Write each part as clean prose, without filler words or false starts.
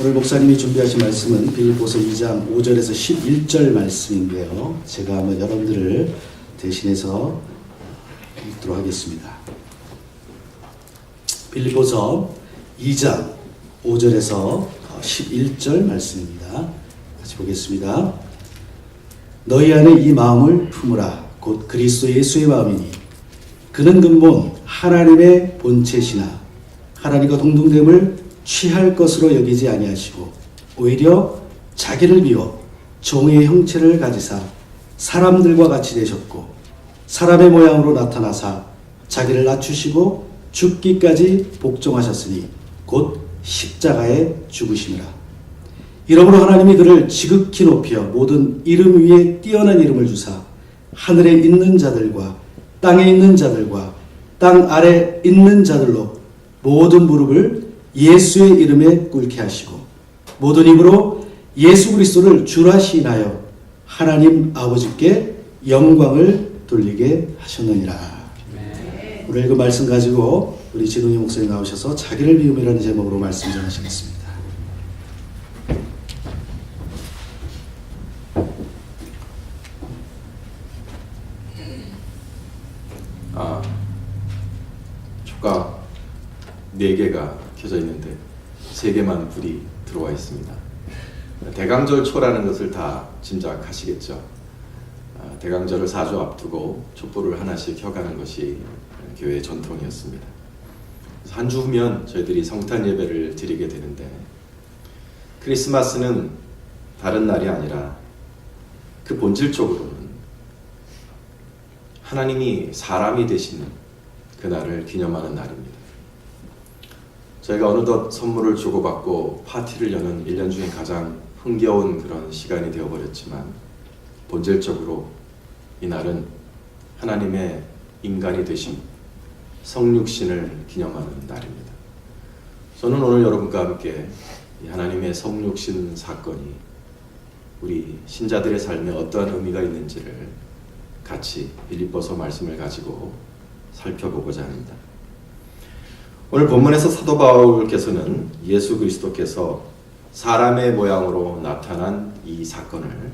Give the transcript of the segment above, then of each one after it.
오늘 목사님이 준비하신 말씀은 빌립보서 2장 5절에서 11절 말씀인데요. 제가 한번 여러분들을 대신해서 읽도록 하겠습니다. 빌립보서 2장 5절에서 11절 말씀입니다. 같이 보겠습니다. 너희 안에 이 마음을 품으라. 곧 그리스도 예수의 마음이니 그는 근본 하나님의 본체시나 하나님과 동등됨을 취할 것으로 여기지 아니하시고 오히려 자기를 비워 종의 형체를 가지사 사람들과 같이 되셨고 사람의 모양으로 나타나사 자기를 낮추시고 죽기까지 복종하셨으니 곧 십자가에 죽으심이라. 이러므로 하나님이 그를 지극히 높여 모든 이름 위에 뛰어난 이름을 주사 하늘에 있는 자들과 땅에 있는 자들과 땅 아래 있는 자들로 모든 무릎을 예수의 이름에 꿇게 하시고 모든 입으로 예수 그리스도를 주라 시인하여 하나님 아버지께 영광을 돌리게 하셨느니라. 네. 오늘 그 말씀 가지고 우리 진웅이 목사님 나오셔서 자기를 비움이라는 제목으로 말씀 전하시겠습니다. 초가 4개가 켜져 있는데 3개만 불이 들어와 있습니다. 대강절 초라는 것을 다 짐작하시겠죠. 대강절을 4주 앞두고 촛불을 하나씩 켜가는 것이 교회의 전통이었습니다. 한 주 후면 저희들이 성탄 예배를 드리게 되는데 크리스마스는 다른 날이 아니라 그 본질적으로는 하나님이 사람이 되시는 그날을 기념하는 날입니다. 저희가 어느덧 선물을 주고받고 파티를 여는 1년 중에 가장 흥겨운 그런 시간이 되어버렸지만 본질적으로 이 날은 하나님의 인간이 되심, 성육신을 기념하는 날입니다. 저는 오늘 여러분과 함께 이 하나님의 성육신 사건이 우리 신자들의 삶에 어떠한 의미가 있는지를 같이 빌립보서 말씀을 가지고 살펴보고자 합니다. 오늘 본문에서 사도 바울께서는 예수 그리스도께서 사람의 모양으로 나타난 이 사건을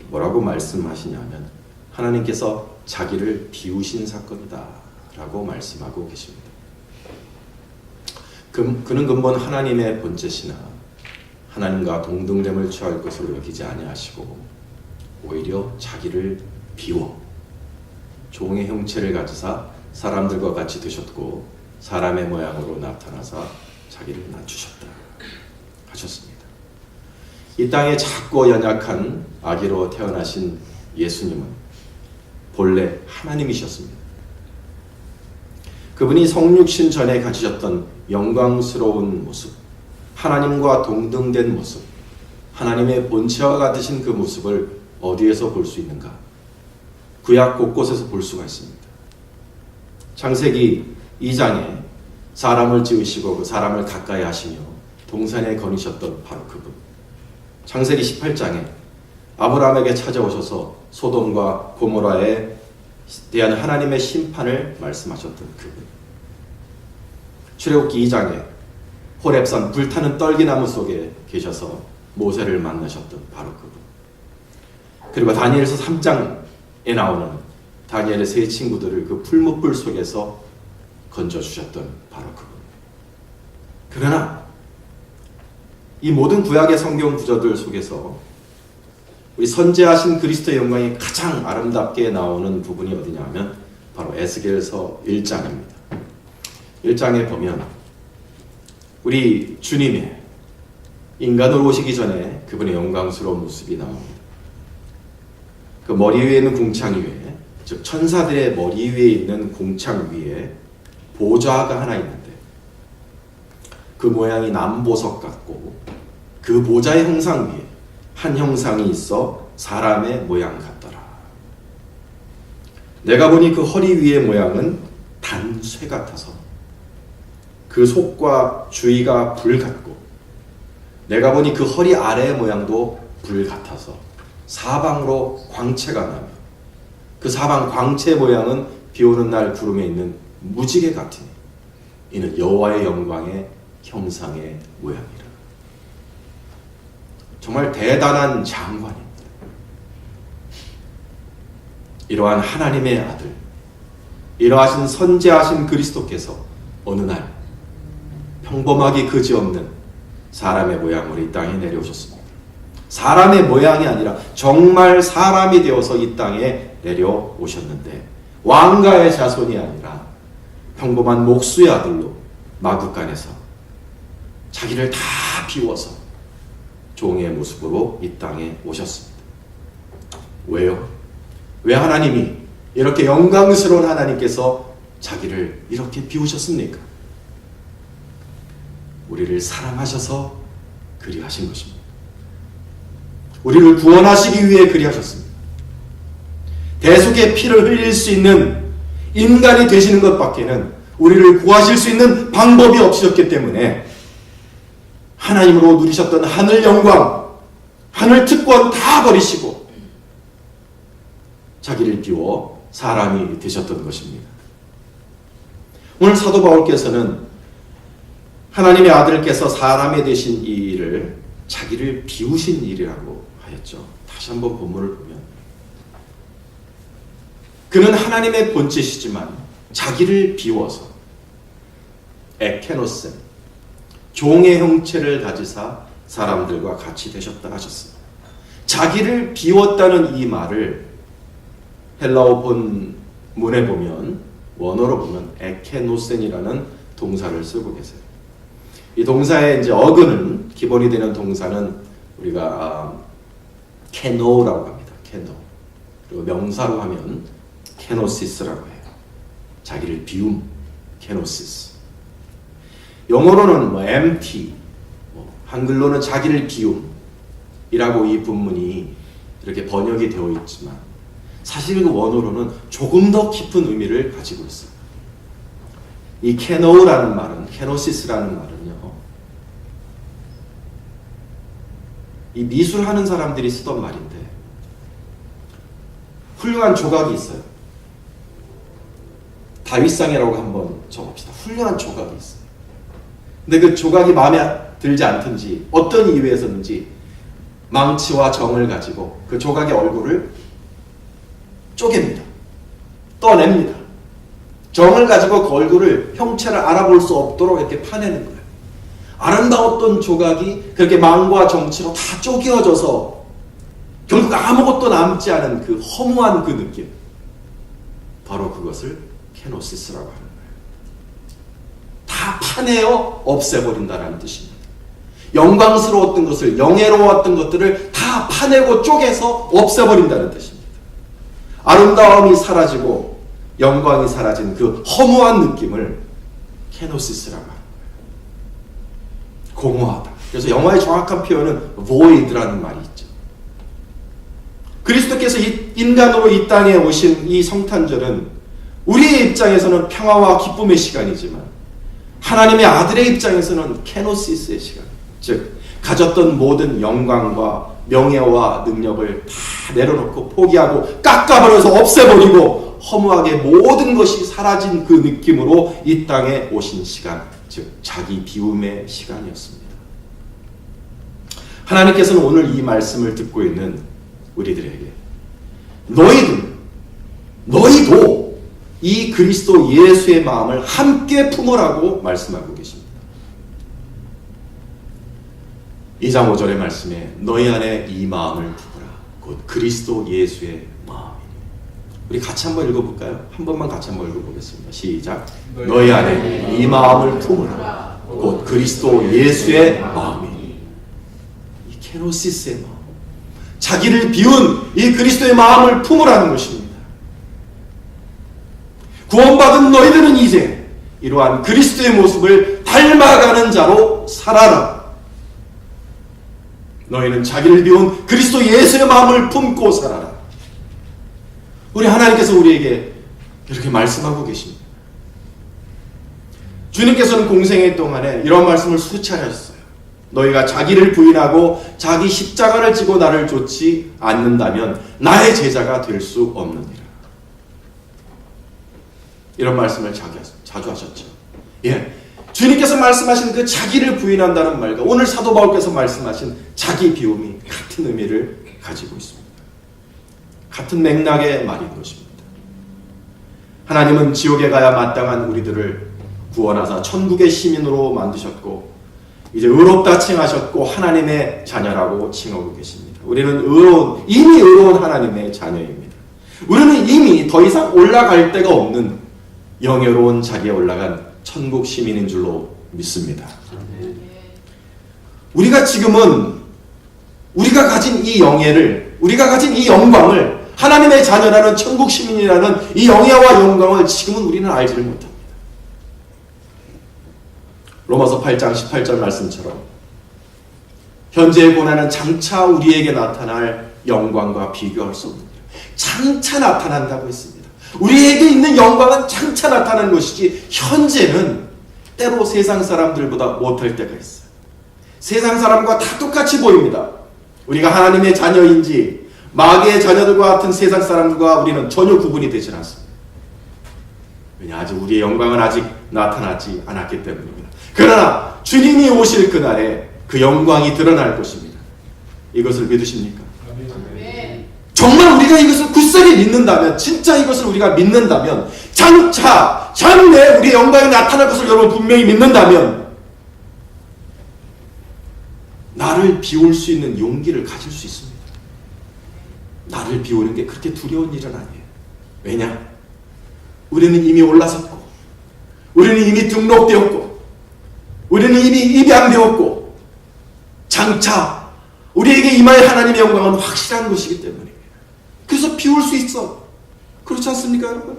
뭐라고 말씀하시냐면 하나님께서 자기를 비우신 사건이다 라고 말씀하고 계십니다. 그는 근본 하나님의 본체시나 하나님과 동등됨을 취할 것으로 여기지 아니하시고 오히려 자기를 비워 종의 형체를 가지사 사람들과 같이 되셨고 사람의 모양으로 나타나사 자기를 낮추셨다 하셨습니다. 이 땅에 작고 연약한 아기로 태어나신 예수님은 본래 하나님이셨습니다. 그분이 성육신 전에 가지셨던 영광스러운 모습, 하나님과 동등된 모습, 하나님의 본체와 같으신 그 모습을 어디에서 볼 수 있는가? 구약 곳곳에서 볼 수가 있습니다. 창세기 2장에 사람을 지으시고 그 사람을 가까이 하시며 동산에 거니셨던 바로 그분. 창세기 18장에 아브라함에게 찾아오셔서 소돔과 고모라에 대한 하나님의 심판을 말씀하셨던 그분. 출애굽기 2장에 호렙산 불타는 떨기나무 속에 계셔서 모세를 만나셨던 바로 그분. 그리고 다니엘서 3장에 나오는 다니엘의 세 친구들을 그 풀무불 속에서 건져주셨던 바로 그분. 그러나 이 모든 구약의 성경 구절들 속에서 우리 선지하신 그리스도의 영광이 가장 아름답게 나오는 부분이 어디냐 하면 바로 에스겔서 1장입니다. 1장에 보면 우리 주님의 인간으로 오시기 전에 그분의 영광스러운 모습이 나옵니다. 그 머리 위에 있는 궁창 위에, 즉 천사들의 머리 위에 있는 궁창 위에 보좌가 하나 있는데 그 모양이 남보석 같고 그 보좌의 형상 위에 한 형상이 있어 사람의 모양 같더라. 내가 보니 그 허리 위의 모양은 단쇠 같아서 그 속과 주위가 불 같고 내가 보니 그 허리 아래의 모양도 불 같아서 사방으로 광채가 나며 그 사방 광채 모양은 비오는 날 구름에 있는 무지개 같으니 이는 여호와의 영광의 형상의 모양이라. 정말 대단한 장관입니다. 이러한 하나님의 아들, 이러하신 선지하신 그리스도께서 어느 날 평범하기 그지없는 사람의 모양으로 이 땅에 내려오셨습니다. 사람의 모양이 아니라 정말 사람이 되어서 이 땅에 내려오셨는데 왕가의 자손이 아니라 평범한 목수의 아들로 마구간에서 자기를 다 비워서 종의 모습으로 이 땅에 오셨습니다. 왜요? 왜 하나님이 이렇게 영광스러운 하나님께서 자기를 이렇게 비우셨습니까? 우리를 사랑하셔서 그리하신 것입니다. 우리를 구원하시기 위해 그리하셨습니다. 대속의 피를 흘릴 수 있는 인간이 되시는 것밖에는 우리를 구하실 수 있는 방법이 없으셨기 때문에 하나님으로 누리셨던 하늘 영광, 하늘 특권 다 버리시고 자기를 비워 사람이 되셨던 것입니다. 오늘 사도 바울께서는 하나님의 아들께서 사람이 되신 이 일을 자기를 비우신 일이라고 하였죠. 다시 한번 본문을 보면 그는 하나님의 본체시지만 자기를 비워서 에케노센, 종의 형체를 가지사 사람들과 같이 되셨다 하셨습니다. 자기를 비웠다는 이 말을 헬라어 본문에 보면, 원어로 보면 에케노센이라는 동사를 쓰고 계세요. 이 동사의 이제 어근은, 기본이 되는 동사는 우리가 케노라고 합니다. 케노. 그리고 명사로 하면 케노시스라고 해요. 자기를 비움, 케노시스. 영어로는 empty, 한글로는 자기를 비움이라고 이 본문이 이렇게 번역이 되어 있지만 사실 그 원어로는 조금 더 깊은 의미를 가지고 있어요. 이 케노라는 말은, 케노시스라는 말은요, 이 미술하는 사람들이 쓰던 말인데 훌륭한 조각이 있어요. 다윗상이라고 한번 적읍시다. 훌륭한 조각이 있어요. 근데 그 조각이 마음에 들지 않든지 어떤 이유에서든지 망치와 정을 가지고 그 조각의 얼굴을 쪼갭니다. 떠냅니다. 정을 가지고 그 얼굴을, 형체를 알아볼 수 없도록 이렇게 파내는 거예요. 아름다웠던 조각이 그렇게 망과 정치로 다 쪼개어져서 결국 아무것도 남지 않은 그 허무한 그 느낌, 바로 그것을 케노시스라고 하는 거예요. 다 파내어 없애버린다는 뜻입니다. 영광스러웠던 것을, 영예로웠던 것들을 다 파내고 쪼개서 없애버린다는 뜻입니다. 아름다움이 사라지고 영광이 사라진 그 허무한 느낌을 케노시스라고 합니다. 공허하다. 그래서 영어의 정확한 표현은 void라는 말이 있죠. 그리스도께서 인간으로 이 땅에 오신 이 성탄절은 우리의 입장에서는 평화와 기쁨의 시간이지만 하나님의 아들의 입장에서는 케노시스의 시간, 즉 가졌던 모든 영광과 명예와 능력을 다 내려놓고 포기하고 깎아버려서 없애버리고 허무하게 모든 것이 사라진 그 느낌으로 이 땅에 오신 시간, 즉 자기 비움의 시간이었습니다. 하나님께서는 오늘 이 말씀을 듣고 있는 우리들에게 너희도 이 그리스도 예수의 마음을 함께 품으라고 말씀하고 계십니다. 2장 5절의 말씀에 너희 안에 이 마음을 품으라. 곧 그리스도 예수의 마음이니. 우리 같이 한번 읽어볼까요? 한 번만 같이 한번 읽어보겠습니다. 시작. 너희 안에 이 마음을 품으라. 곧 그리스도 예수의 마음이니. 이 케노시스의 마음, 자기를 비운 이 그리스도의 마음을 품으라는 것입니다. 구원받은 너희들은 이제 이러한 그리스도의 모습을 닮아가는 자로 살아라. 너희는 자기를 비운 그리스도 예수의 마음을 품고 살아라. 우리 하나님께서 우리에게 이렇게 말씀하고 계십니다. 주님께서는 공생애 동안에 이런 말씀을 수차례 하셨어요. 너희가 자기를 부인하고 자기 십자가를 지고 나를 좇지 않는다면 나의 제자가 될 수 없느니라. 이런 말씀을 자주 하셨죠. 예, 주님께서 말씀하신 그 자기를 부인한다는 말과 오늘 사도 바울께서 말씀하신 자기 비움이 같은 의미를 가지고 있습니다. 같은 맥락의 말인 것입니다. 하나님은 지옥에 가야 마땅한 우리들을 구원하사 천국의 시민으로 만드셨고 이제 의롭다 칭하셨고 하나님의 자녀라고 칭하고 계십니다. 우리는 이미 의로운 하나님의 자녀입니다. 우리는 이미 더 이상 올라갈 데가 없는 영예로운 자리에 올라간 천국 시민인 줄로 믿습니다. 우리가 지금은 우리가 가진 이 영예를, 우리가 가진 이 영광을, 하나님의 자녀라는 천국 시민이라는 이 영예와 영광을 지금은 우리는 알지를 못합니다. 로마서 8장 18절 말씀처럼 현재의 고난은 장차 우리에게 나타날 영광과 비교할 수 없는 일. 장차 나타난다고 했습니다. 우리에게 있는 영광은 장차 나타나는 것이지 현재는 때로 세상 사람들보다 못할 때가 있어요. 세상 사람과 다 똑같이 보입니다. 우리가 하나님의 자녀인지 마귀의 자녀들과 같은 세상 사람들과 우리는 전혀 구분이 되지 않습니다. 왜냐, 아직 우리의 영광은 아직 나타나지 않았기 때문입니다. 그러나 주님이 오실 그날에 그 영광이 드러날 것입니다. 이것을 믿으십니까? 정말 우리가 이것을 굳세게 믿는다면, 진짜 이것을 우리가 믿는다면, 장차 장래 우리의 영광이 나타날 것을 여러분 분명히 믿는다면 나를 비울 수 있는 용기를 가질 수 있습니다. 나를 비우는 게 그렇게 두려운 일은 아니에요. 왜냐? 우리는 이미 올라섰고, 우리는 이미 등록되었고, 우리는 이미 입양되었고, 장차 우리에게 임할 하나님의 영광은 확실한 것이기 때문입니다. 그래서 비울 수 있어. 그렇지 않습니까, 여러분?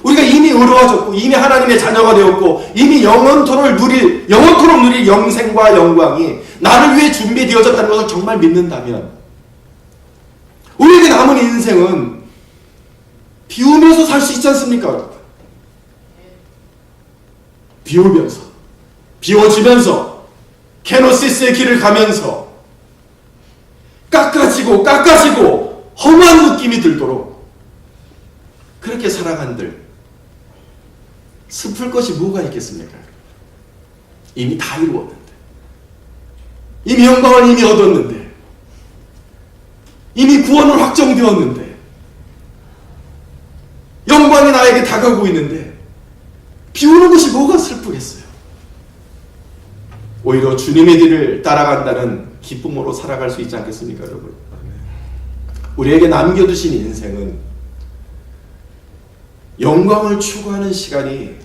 우리가 이미 의로워졌고, 이미 하나님의 자녀가 되었고, 이미 영원토록 누릴 영생과 영광이 나를 위해 준비되어졌다는 것을 정말 믿는다면 우리에게 남은 인생은 비우면서 살 수 있지 않습니까, 여러분? 비우면서, 비워지면서, 케노시스의 길을 가면서 깎아지고 험한 느낌이 들도록 그렇게 살아간들 슬플 것이 뭐가 있겠습니까? 이미 다 이루었는데, 이미 영광을 이미 얻었는데, 이미 구원은 확정되었는데, 영광이 나에게 다가오고 있는데 비우는 것이 뭐가 슬프겠어요? 오히려 주님의 길을 따라간다는 기쁨으로 살아갈 수 있지 않겠습니까, 여러분? 우리에게 남겨두신 인생은 영광을 추구하는 시간이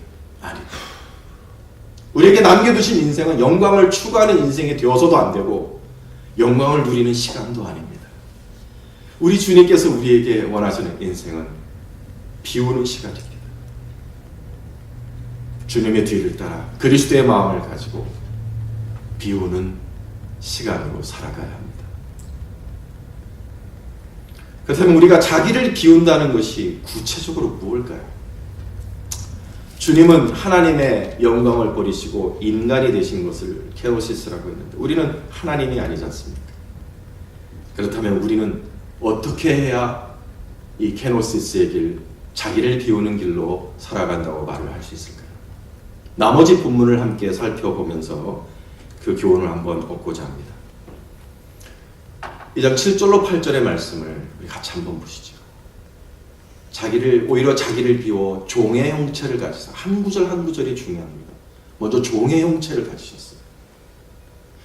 아니다. 우리에게 남겨두신 인생은 영광을 추구하는 인생이 되어서도 안 되고 영광을 누리는 시간도 아닙니다. 우리 주님께서 우리에게 원하시는 인생은 비우는 시간입니다. 주님의 뒤를 따라 그리스도의 마음을 가지고 비우는 시간으로 살아가야 합니다. 그렇다면 우리가 자기를 비운다는 것이 구체적으로 무엇일까요? 주님은 하나님의 영광을 버리시고 인간이 되신 것을 케노시스라고 했는데 우리는 하나님이 아니지 않습니까? 그렇다면 우리는 어떻게 해야 이 케노시스의 길, 자기를 비우는 길로 살아간다고 말을 할 수 있을까요? 나머지 본문을 함께 살펴보면서 그 교훈을 한번 얻고자 합니다. 2장 7절로 8절의 말씀을 우리 같이 한번 보시죠. 오히려 자기를 비워 종의 형체를 가지사, 한 구절 한 구절이 중요합니다. 먼저 종의 형체를 가지셨어요.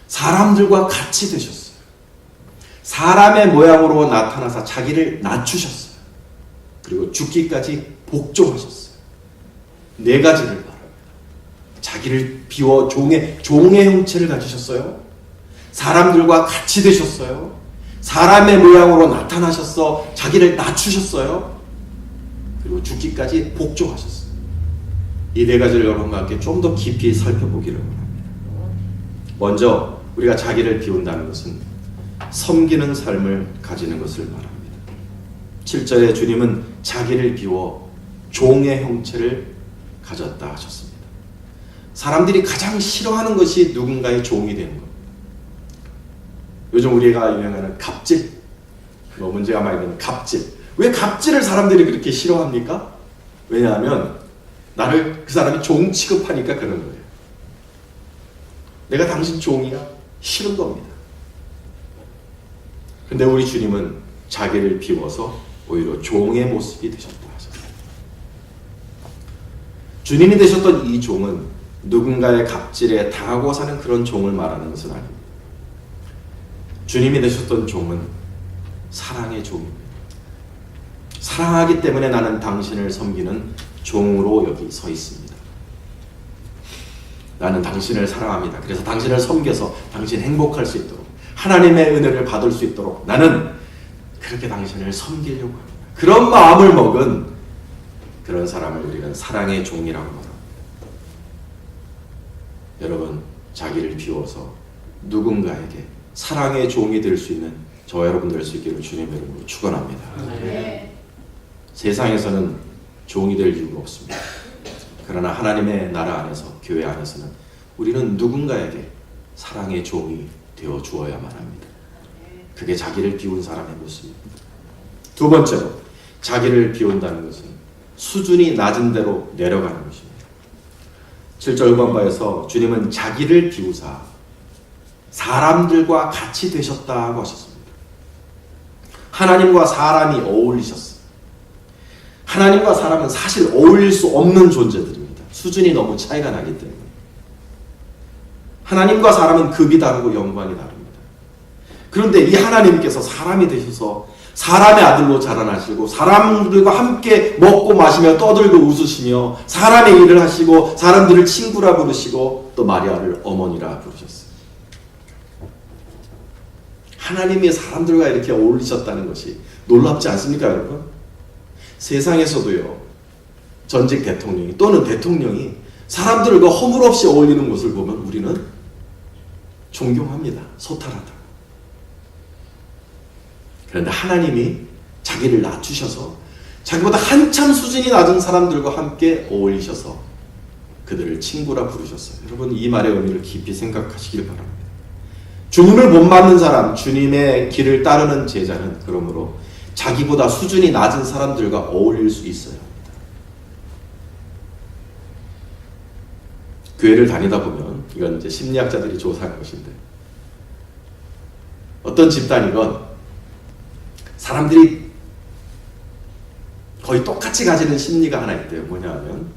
사람들과 같이 되셨어요. 사람의 모양으로 나타나사 자기를 낮추셨어요. 그리고 죽기까지 복종하셨어요. 네 가지를 말합니다. 자기를 비워 종의 형체를 가지셨어요. 사람들과 같이 되셨어요. 사람의 모양으로 나타나셔서 자기를 낮추셨어요. 그리고 죽기까지 복종하셨어요. 이 네 가지를 여러분과 함께 좀 더 깊이 살펴보기를 원합니다. 먼저 우리가 자기를 비운다는 것은 섬기는 삶을 가지는 것을 말합니다. 7절에 주님은 자기를 비워 종의 형체를 가졌다 하셨습니다. 사람들이 가장 싫어하는 것이 누군가의 종이 되는 겁니다. 요즘 우리가 유행하는 갑질, 문제가 많이 되는 갑질. 왜 갑질을 사람들이 그렇게 싫어합니까? 왜냐하면 그 사람이 종 취급하니까 그런 거예요. 내가 당신 종이야? 싫은 겁니다. 근데 우리 주님은 자기를 비워서 오히려 종의 모습이 되셨다 하셨어요. 주님이 되셨던 이 종은 누군가의 갑질에 당하고 사는 그런 종을 말하는 것은 아닙니다. 주님이 되셨던 종은 사랑의 종입니다. 사랑하기 때문에 나는 당신을 섬기는 종으로 여기 서 있습니다. 나는 당신을 사랑합니다. 그래서 당신을 섬겨서 당신 행복할 수 있도록, 하나님의 은혜를 받을 수 있도록 나는 그렇게 당신을 섬기려고 합니다. 그런 마음을 먹은 그런 사람을 우리는 사랑의 종이라고 말합니다. 여러분, 자기를 비워서 누군가에게 사랑의 종이 될 수 있는 저와 여러분 될 수 있기를 주님의 이름으로 축원합니다. 네. 세상에서는 종이 될 이유가 없습니다. 그러나 하나님의 나라 안에서, 교회 안에서는 우리는 누군가에게 사랑의 종이 되어 주어야만 합니다. 그게 자기를 비운 사람의 모습입니다. 두 번째로, 자기를 비운다는 것은 수준이 낮은 대로 내려가는 것입니다. 7절 후반부에서 주님은 자기를 비우사 사람들과 같이 되셨다고 하셨습니다. 하나님과 사람이 어울리셨어요. 하나님과 사람은 사실 어울릴 수 없는 존재들입니다. 수준이 너무 차이가 나기 때문에. 하나님과 사람은 급이 다르고 영광이 다릅니다. 그런데 이 하나님께서 사람이 되셔서 사람의 아들로 자라나시고 사람들과 함께 먹고 마시며 떠들고 웃으시며 사람의 일을 하시고 사람들을 친구라 부르시고 또 마리아를 어머니라 부르셨어요. 하나님이 사람들과 이렇게 어울리셨다는 것이 놀랍지 않습니까, 여러분? 세상에서도요, 전직 대통령이 또는 대통령이 사람들과 허물없이 어울리는 모습을 보면 우리는 존경합니다. 소탈하다. 그런데 하나님이 자기를 낮추셔서 자기보다 한참 수준이 낮은 사람들과 함께 어울리셔서 그들을 친구라 부르셨어요. 여러분, 이 말의 의미를 깊이 생각하시길 바랍니다. 주님을 못 맞는 사람, 주님의 길을 따르는 제자는 그러므로 자기보다 수준이 낮은 사람들과 어울릴 수 있어야 합니다. 교회를 다니다 보면, 이건 이제 심리학자들이 조사한 것인데, 어떤 집단이건 사람들이 거의 똑같이 가지는 심리가 하나 있대요. 뭐냐 하면,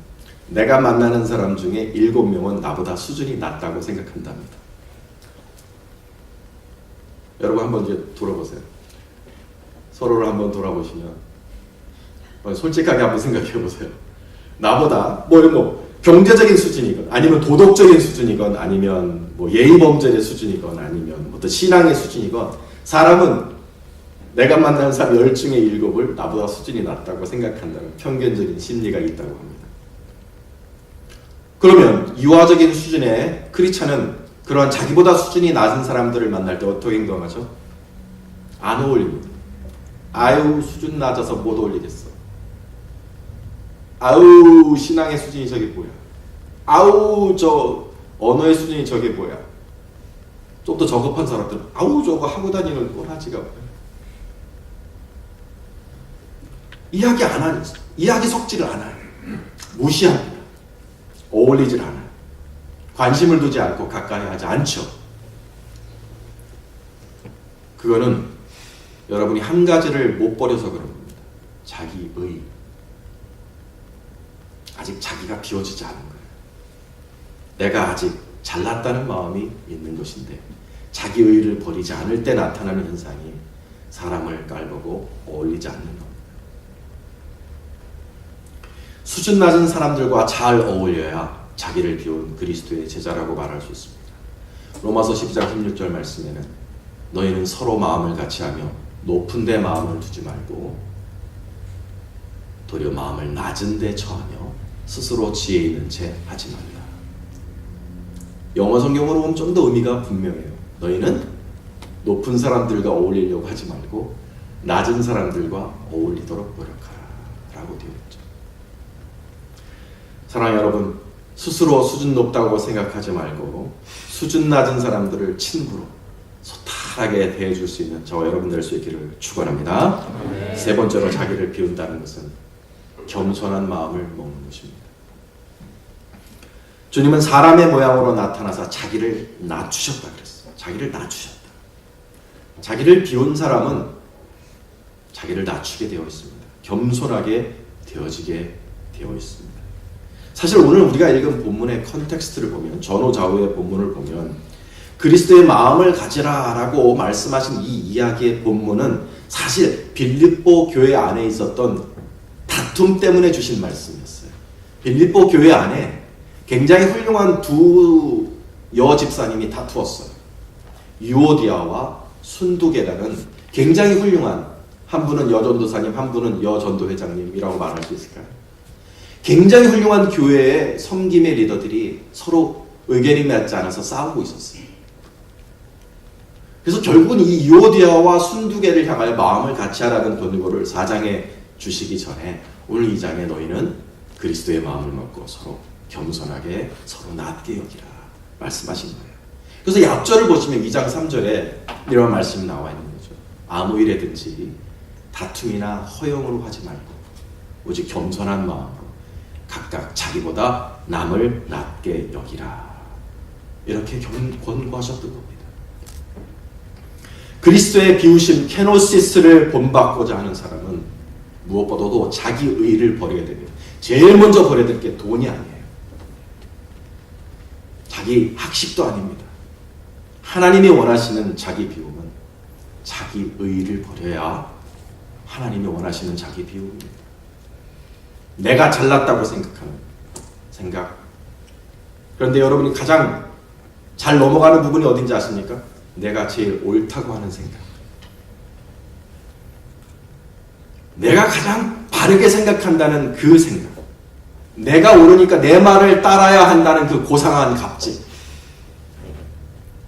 내가 만나는 사람 중에 7명은 나보다 수준이 낮다고 생각한답니다. 여러분 한번 이제 돌아보세요. 서로를 한번 돌아보시면 솔직하게 한번 생각해 보세요. 나보다 뭐 경제적인 수준이건 아니면 도덕적인 수준이건 아니면 뭐 예의 범절의 수준이건 아니면 어떤 신앙의 수준이건 사람은 내가 만나는 사람 10중에 7을 나보다 수준이 낮다고 생각한다는 편견적인 심리가 있다고 합니다. 그러면 유아적인 수준의 크리스찬은 그러한 자기보다 수준이 낮은 사람들을 만날 때 어떻게 행동하죠? 안 어울립니다. 아유, 수준 낮아서 못 어울리겠어. 아우, 신앙의 수준이 저게 뭐야. 아우, 저 언어의 수준이 저게 뭐야. 좀 더 저급한 사람들은 아우, 저거 하고 다니는 꼬라지가 뭐야. 이야기 안 하니, 이야기 섞지를 않아요. 무시합니다. 어울리질 않아요. 관심을 두지 않고 가까이 하지 않죠. 그거는 여러분이 한 가지를 못 버려서 그런 겁니다. 자기의. 아직 자기가 비워지지 않은 거예요. 내가 아직 잘났다는 마음이 있는 것인데 자기의를 버리지 않을 때 나타나는 현상이 사람을 깔보고 어울리지 않는 겁니다. 수준 낮은 사람들과 잘 어울려야 자기를 비운 그리스도의 제자라고 말할 수 있습니다. 로마서 12장 16절 말씀에는 너희는 서로 마음을 같이하며 높은 데 마음을 두지 말고 도리어 마음을 낮은 데 처하며 스스로 지혜 있는 채 하지 말라. 영어 성경으로 보면 좀 더 의미가 분명해요. 너희는 높은 사람들과 어울리려고 하지 말고 낮은 사람들과 어울리도록 노력하라 라고 되어 있죠. 사랑하는 여러분, 스스로 수준 높다고 생각하지 말고 수준 낮은 사람들을 친구로 소탈하게 대해줄 수 있는 저와 여러분 될 수 있기를 축원합니다. 세 번째로 자기를 비운다는 것은 겸손한 마음을 먹는 것입니다. 주님은 사람의 모양으로 나타나서 자기를 낮추셨다 그랬어요. 자기를 낮추셨다. 자기를 비운 사람은 자기를 낮추게 되어 있습니다. 겸손하게 되어지게 되어 있습니다. 사실 오늘 우리가 읽은 본문의 컨텍스트를 보면, 전후좌우의 본문을 보면 그리스도의 마음을 가지라라고 말씀하신 이 이야기의 본문은 사실 빌립보 교회 안에 있었던 다툼 때문에 주신 말씀이었어요. 빌립보 교회 안에 굉장히 훌륭한 두 여집사님이 다투었어요. 유오디아와 순두계라는 굉장히 훌륭한, 한 분은 여전도사님, 한 분은 여전도회장님이라고 말할 수 있을까요? 굉장히 훌륭한 교회의 섬김의 리더들이 서로 의견이 맞지 않아서 싸우고 있었어요. 그래서 결국은 이 유오디아와 순두계를 향하여 마음을 같이 하라는 권고를 4장에 주시기 전에 오늘 2장에 너희는 그리스도의 마음을 먹고 서로 겸손하게 서로 낮게 여기라 말씀하신 거예요. 그래서 이 앞절을 보시면 2장 3절에 이런 말씀이 나와 있는 거죠. 아무 일에든지 다툼이나 허용으로 하지 말고 오직 겸손한 마음으로 각각 자기보다 남을 낮게 여기라. 이렇게 권고하셨던 겁니다. 그리스도의 비우심 케노시스를 본받고자 하는 사람은 무엇보다도 자기 의를 버려야 됩니다. 제일 먼저 버려야 될 게 돈이 아니에요. 자기 학식도 아닙니다. 하나님이 원하시는 자기 비움은 자기 의를 버려야 하나님이 원하시는 자기 비움입니다. 내가 잘났다고 생각하는 생각. 그런데 여러분이 가장 잘 넘어가는 부분이 어딘지 아십니까? 내가 제일 옳다고 하는 생각. 내가 가장 바르게 생각한다는 그 생각. 내가 옳으니까 내 말을 따라야 한다는 그 고상한 갑질.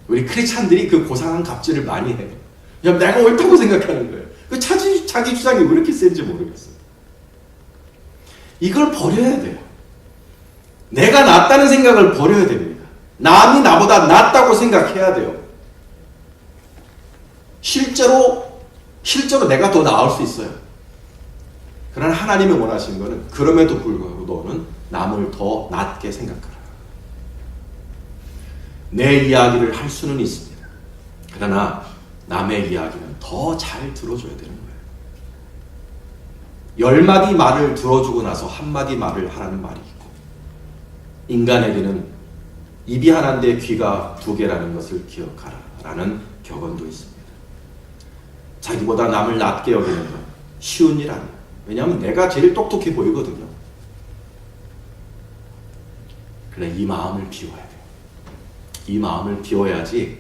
우리 크리스찬들이 그 고상한 갑질을 많이 해요. 그냥 내가 옳다고 생각하는 거예요. 그 자기 주장이 왜 이렇게 센지 모르겠어요. 이걸 버려야 돼요. 내가 낫다는 생각을 버려야 됩니다. 남이 나보다 낫다고 생각해야 돼요. 실제로 내가 더 나을 수 있어요. 그러나 하나님이 원하시는 것은 그럼에도 불구하고 너는 남을 더 낮게 생각하라. 내 이야기를 할 수는 있습니다. 그러나 남의 이야기는 더 잘 들어줘야 되는 거예요. 10마디 말을 들어주고 나서 1마디 말을 하라는 말이 있고, 인간에게는 입이 하나인데 귀가 2개라는 것을 기억하라 라는 격언도 있습니다. 자기보다 남을 낮게 여기는 건 쉬운 일 아니에요. 왜냐하면 내가 제일 똑똑해 보이거든요. 그러나 이 마음을 비워야 돼요. 이 마음을 비워야지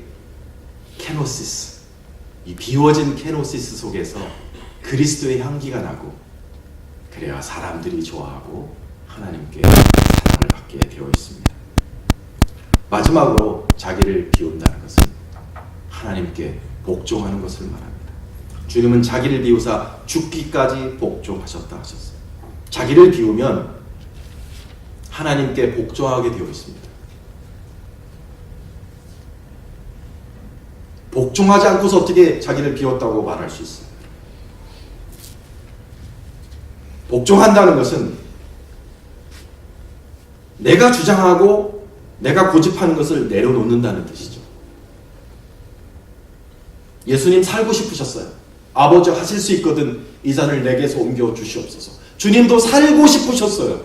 케노시스, 이 비워진 케노시스 속에서 그리스도의 향기가 나고, 그래야 사람들이 좋아하고 하나님께 사랑을 받게 되어 있습니다. 마지막으로 자기를 비운다는 것은 하나님께 복종하는 것을 말합니다. 주님은 자기를 비우사 죽기까지 복종하셨다 하셨어요. 자기를 비우면 하나님께 복종하게 되어 있습니다. 복종하지 않고서 어떻게 자기를 비웠다고 말할 수 있어요? 복종한다는 것은 내가 주장하고 내가 고집하는 것을 내려놓는다는 뜻이죠. 예수님 살고 싶으셨어요. 아버지 하실 수 있거든 이 잔을 내게서 옮겨 주시옵소서. 주님도 살고 싶으셨어요.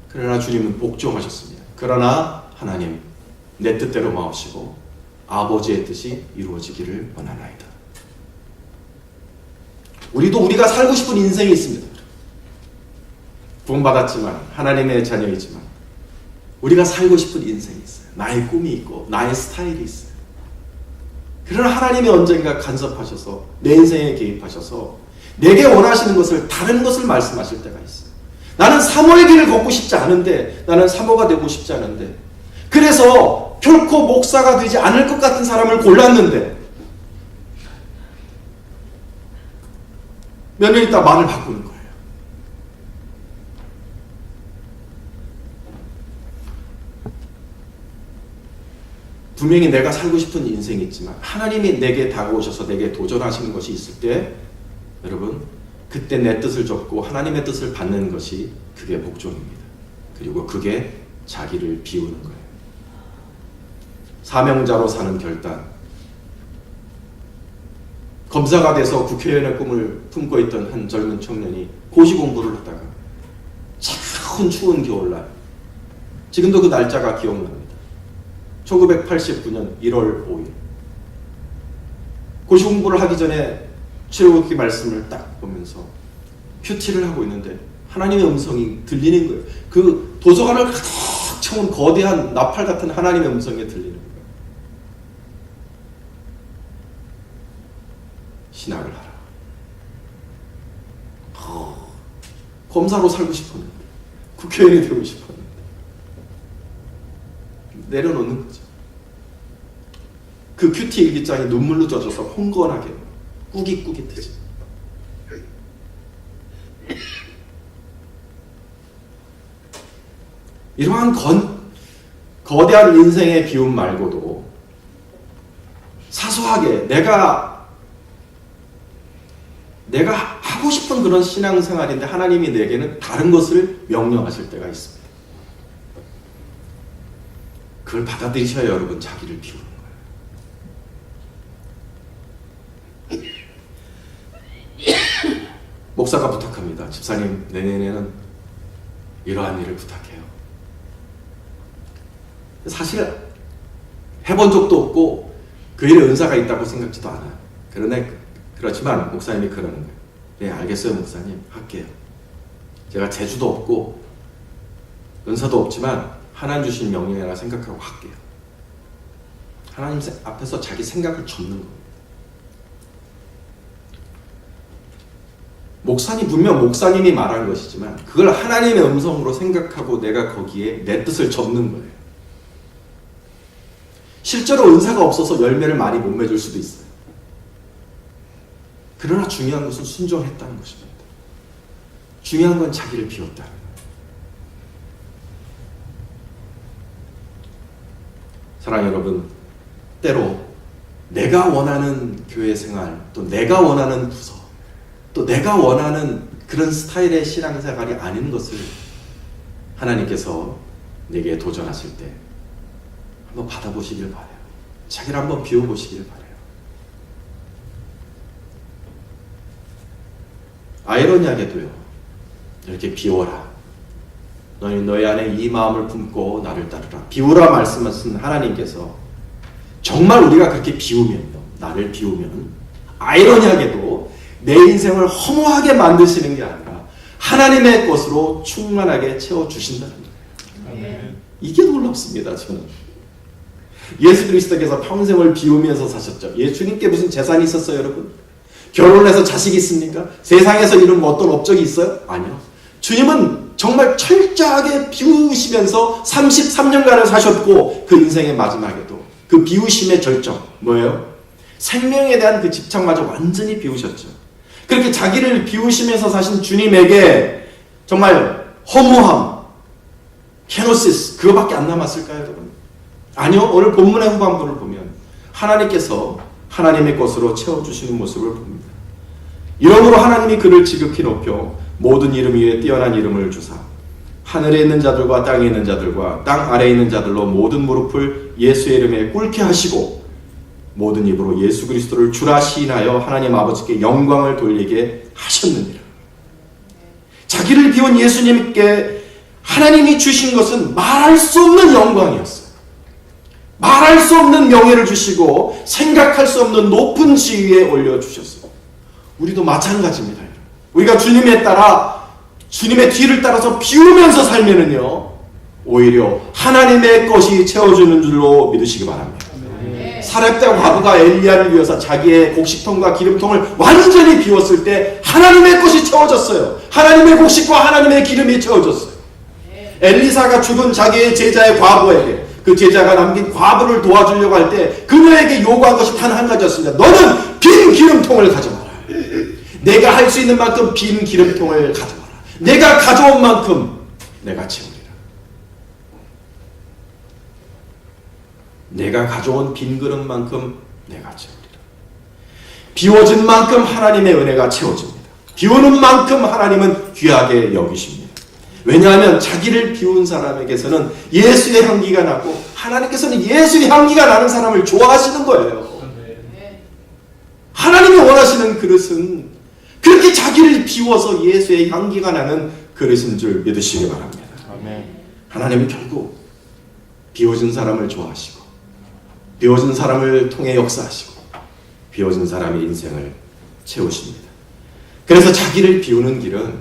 그러나 주님은 복종하셨습니다. 그러나 하나님 내 뜻대로 마옵시고 아버지의 뜻이 이루어지기를 원하나이다. 우리도 우리가 살고 싶은 인생이 있습니다. 구원받았지만 하나님의 자녀이지만 우리가 살고 싶은 인생이 있어요. 나의 꿈이 있고 나의 스타일이 있어요. 그러나 하나님이 언젠가 간섭하셔서 내 인생에 개입하셔서 내게 원하시는 것을, 다른 것을 말씀하실 때가 있어요. 나는 사모의 길을 걷고 싶지 않은데, 나는 사모가 되고 싶지 않은데, 그래서 결코 목사가 되지 않을 것 같은 사람을 골랐는데 몇 년 있다 말을 바꾸는 거예요. 분명히 내가 살고 싶은 인생이 있지만 하나님이 내게 다가오셔서 내게 도전하시는 것이 있을 때, 여러분 그때 내 뜻을 접고 하나님의 뜻을 받는 것이 그게 복종입니다. 그리고 그게 자기를 비우는 거예요. 사명자로 사는 결단. 검사가 돼서 국회의원의 꿈을 품고 있던 한 젊은 청년이 고시 공부를 하다가 차가운 추운 겨울날, 지금도 그 날짜가 기억납니다. 1989년 1월 5일. 고시 공부를 하기 전에 출애굽기 말씀을 딱 보면서 큐티를 하고 있는데 하나님의 음성이 들리는 거예요. 그 도서관을 가득 채운 거대한 나팔 같은 하나님의 음성이 들리는 거예요. 신학을 하라. 검사로 살고 싶었는데, 국회의원이 되고 싶었는데 내려놓는 거죠. 그 큐티 일기장이 눈물로 젖어서 홍건하게 꾸깃꾸깃해져. 이러한 거대한 인생의 비움 말고도 사소하게 내가 하고 싶은 그런 신앙생활인데 하나님이 내게는 다른 것을 명령하실 때가 있습니다. 그걸 받아들이셔야 여러분 자기를 비우는 거예요. 목사가 부탁합니다. 집사님, 내년에는 이러한 일을 부탁해요. 사실 해본 적도 없고 그 일에 은사가 있다고 생각지도 않아요. 그렇지만 목사님이 그러는 거예요. 네, 알겠어요 목사님, 할게요. 제가 재주도 없고 은사도 없지만 하나님 주신 명령이라 생각하고 할게요. 하나님 앞에서 자기 생각을 접는 거예요. 분명 목사님이 말한 것이지만 그걸 하나님의 음성으로 생각하고 내가 거기에 내 뜻을 접는 거예요. 실제로 은사가 없어서 열매를 많이 못 맺을 수도 있어요. 그러나 중요한 것은 순종했다는 것입니다. 중요한 건 자기를 비웠다는 거예요. 사랑하는 여러분, 때로 내가 원하는 교회 생활, 또 내가 원하는 부서, 또 내가 원하는 그런 스타일의 신앙생활이 아닌 것을 하나님께서 내게 도전하실 때 한번 받아보시길 바라요. 자기를 한번 비워보시길 바라요. 아이러니하게도요, 이렇게 비워라. 너희 너희 안에 이 마음을 품고 나를 따르라. 비우라 말씀하신 하나님께서 정말 우리가 그렇게 비우면요, 나를 비우면 아이러니하게도 내 인생을 허무하게 만드시는 게 아니라 하나님의 것으로 충만하게 채워주신다는 거예요. 이게 놀랍습니다. 저는 예수 그리스도께서 평생을 비우면서 사셨죠. 예수님께 무슨 재산이 있었어요 여러분? 결혼해서 자식이 있습니까? 세상에서 이룬 어떤 업적이 있어요? 아니요. 주님은 정말 철저하게 비우시면서 33년간을 사셨고 그 인생의 마지막에도 그 비우심의 절정 뭐예요? 생명에 대한 그 집착마저 완전히 비우셨죠. 그렇게 자기를 비우시면서 사신 주님에게 정말 허무함, 케노시스 그거밖에 안 남았을까요 여러분? 아니요. 오늘 본문의 후반부를 보면 하나님께서 하나님의 것으로 채워주시는 모습을 봅니다. 이러므로 하나님이 그를 지극히 높여 모든 이름 위에 뛰어난 이름을 주사 하늘에 있는 자들과 땅에 있는 자들과 땅 아래에 있는 자들로 모든 무릎을 예수의 이름에 꿇게 하시고 모든 입으로 예수 그리스도를 주라 시인하여 하나님 아버지께 영광을 돌리게 하셨느니라. 자기를 비운 예수님께 하나님이 주신 것은 말할 수 없는 영광이었어요. 말할 수 없는 명예를 주시고 생각할 수 없는 높은 지위에 올려주셨어요. 우리도 마찬가지입니다. 우리가 주님에 따라 주님의 뒤를 따라서 비우면서 살면은요 오히려 하나님의 것이 채워주는 줄로 믿으시기 바랍니다. 사렙다 과부가 엘리야를 위해서 자기의 곡식통과 기름통을 완전히 비웠을 때 하나님의 것이 채워졌어요. 하나님의 곡식과 하나님의 기름이 채워졌어요. 엘리사가 죽은 자기의 제자의 과부에게 그 제자가 남긴 과부를 도와주려고 할 때 그녀에게 요구한 것이 단 한 가지였습니다. 너는 빈 기름통을 가져와라. 내가 할 수 있는 만큼 빈 기름통을 가져와라. 내가 가져온 만큼 내가 채우리라. 내가 가져온 빈 그릇만큼 내가 채우리라. 비워진 만큼 하나님의 은혜가 채워집니다. 비우는 만큼 하나님은 귀하게 여기십니다. 왜냐하면 자기를 비운 사람에게서는 예수의 향기가 나고 하나님께서는 예수의 향기가 나는 사람을 좋아하시는 거예요. 하나님이 원하시는 그릇은 그렇게 자기를 비워서 예수의 향기가 나는 그릇인 줄 믿으시기 바랍니다. 하나님은 결국 비워진 사람을 좋아하시고 비워진 사람을 통해 역사하시고 비워진 사람의 인생을 채우십니다. 그래서 자기를 비우는 길은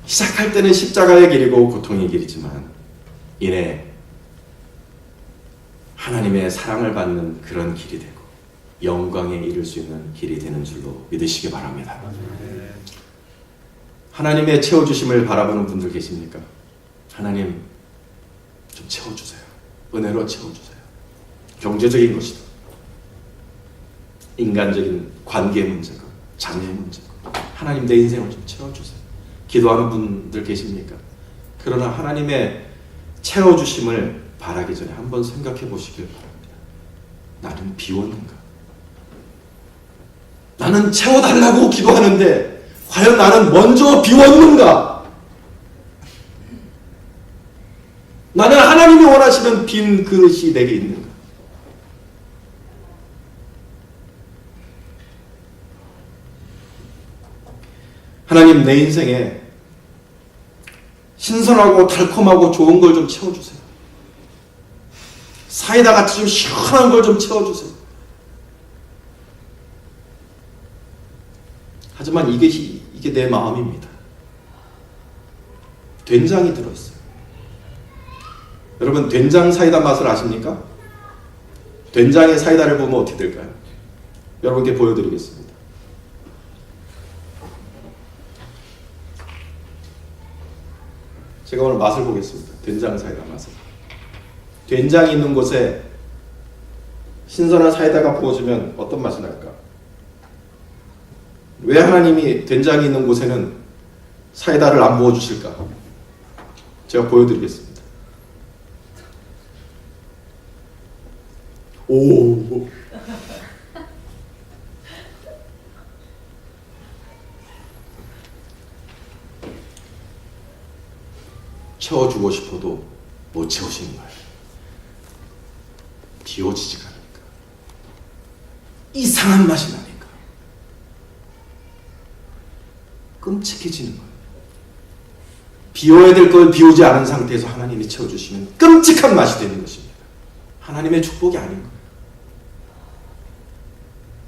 시작할 때는 십자가의 길이고 고통의 길이지만 이내 하나님의 사랑을 받는 그런 길이 되고 영광에 이를 수 있는 길이 되는 줄로 믿으시기 바랍니다. 하나님의 채워주심을 바라보는 분들 계십니까? 하나님 좀 채워주세요. 은혜로 채워주세요. 경제적인 것이다. 인간적인 관계 문제가, 자녀 문제가. 하나님 내 인생을 좀 채워주세요. 기도하는 분들 계십니까? 그러나 하나님의 채워주심을 바라기 전에 한번 생각해 보시길 바랍니다. 나는 비웠는가? 나는 채워달라고 기도하는데 과연 나는 먼저 비웠는가? 나는 하나님이 원하시는 빈 그릇이 내게 있는가? 하나님 내 인생에 신선하고 달콤하고 좋은 걸 좀 채워주세요. 사이다 같이 좀 시원한 걸 좀 채워주세요. 하지만 이게 내 마음입니다. 된장이 들어있어요. 여러분 된장 사이다 맛을 아십니까? 된장에 사이다를 보면 어떻게 될까요? 여러분께 보여드리겠습니다. 제가 오늘 맛을 보겠습니다. 된장 사이다 맛을. 된장이 있는 곳에 신선한 사이다가 부어지면 어떤 맛이 날까? 왜 하나님이 된장이 있는 곳에는 사이다를 안 부어주실까? 제가 보여드리겠습니다. 오. 채워주고 싶어도 못 채우시는 거예요. 비워지지가 않으니까. 이상한 맛이 나니까. 끔찍해지는 거예요. 비워야 될 걸 비우지 않은 상태에서 하나님이 채워주시면 끔찍한 맛이 되는 것입니다. 하나님의 축복이 아닌 거예요.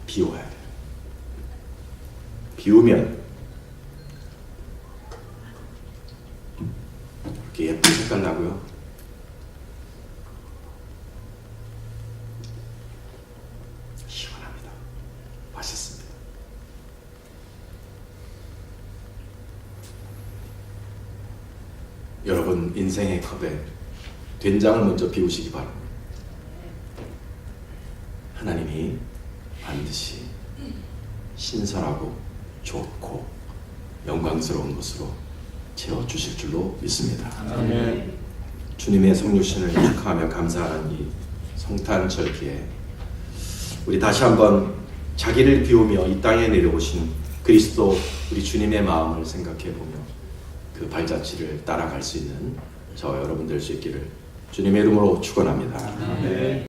비워야 돼요. 비우면 이렇게 예쁜 색깔 나고요. 시원합니다. 맛있습니다. 여러분 인생의 컵에 된장을 먼저 비우시기 바랍니다. 하나님이 반드시 신선하고 좋고 영광스러운 것으로 채워주실 줄로 믿습니다. 아멘. 주님의 성육신을 축하하며 감사하는 이 성탄절기에 우리 다시 한번 자기를 비우며 이 땅에 내려오신 그리스도 우리 주님의 마음을 생각해보며 그 발자취를 따라갈 수 있는 저와 여러분 될 수 있기를 주님의 이름으로 축원합니다. 아멘.